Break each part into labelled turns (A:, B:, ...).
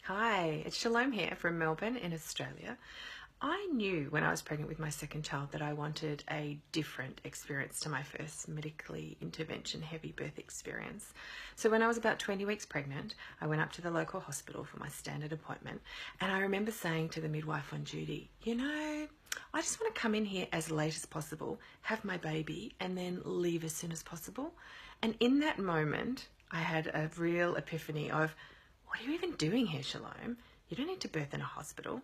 A: Hi, it's Shalome here from Melbourne in Australia. I knew when I was pregnant with my second child that I wanted a different experience to my first medically intervention heavy birth experience. So when I was about 20 weeks pregnant, I went up to the local hospital for my standard appointment, and I remember saying to the midwife on duty, I just want to come in here as late as possible, have my baby, and then leave as soon as possible. And in that moment, I had a real epiphany of, what are you even doing here, Shalome? You don't need to birth in a hospital.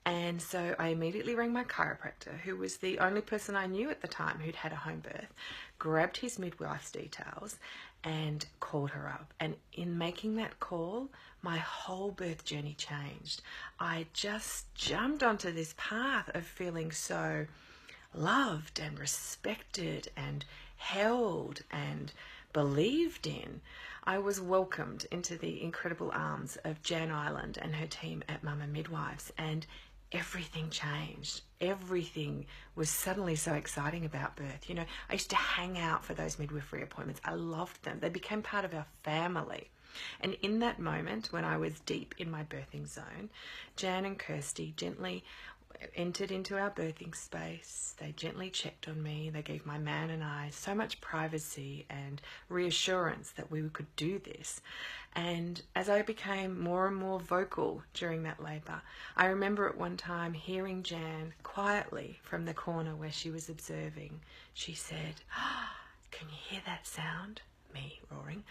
A: And so I immediately rang my chiropractor, who was the only person I knew at the time who'd had a home birth, grabbed his midwife's details and called her up. And in making that call, my whole birth journey changed. I just jumped onto this path of feeling so loved and respected and held and believed in. I was welcomed into the incredible arms of Jan Ireland and her team at Mama Midwives, and everything changed. Everything was suddenly so exciting about birth. I used to hang out for those midwifery appointments. I loved them. They became part of our family. And in that moment, when I was deep in my birthing zone, Jan and Kirsty gently entered into our birthing space. They gently checked on me. They gave my man and I so much privacy and reassurance that we could do this. And as I became more and more vocal during that labour, I remember at one time hearing Jan quietly from the corner where she was observing. She said, "Can you hear that sound?" Me roaring.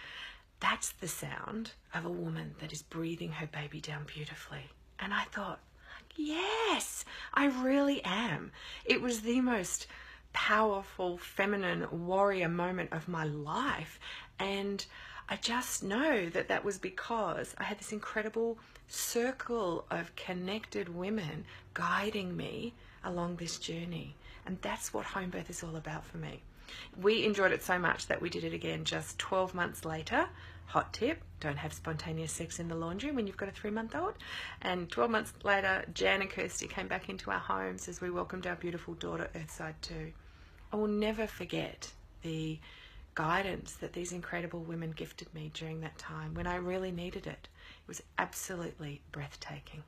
A: "That's the sound of a woman that is breathing her baby down beautifully." And I thought, yes, I really am. It was the most powerful, feminine, warrior moment of my life. And I just know that that was because I had this incredible circle of connected women guiding me along this journey. And that's what home birth is all about for me. We enjoyed it so much that we did it again just 12 months later. Hot tip, don't have spontaneous sex in the laundry when you've got a 3-month-old. And 12 months later, Jan and Kirsty came back into our homes as we welcomed our beautiful daughter, Earthside 2. I will never forget the guidance that these incredible women gifted me during that time when I really needed it. It was absolutely breathtaking.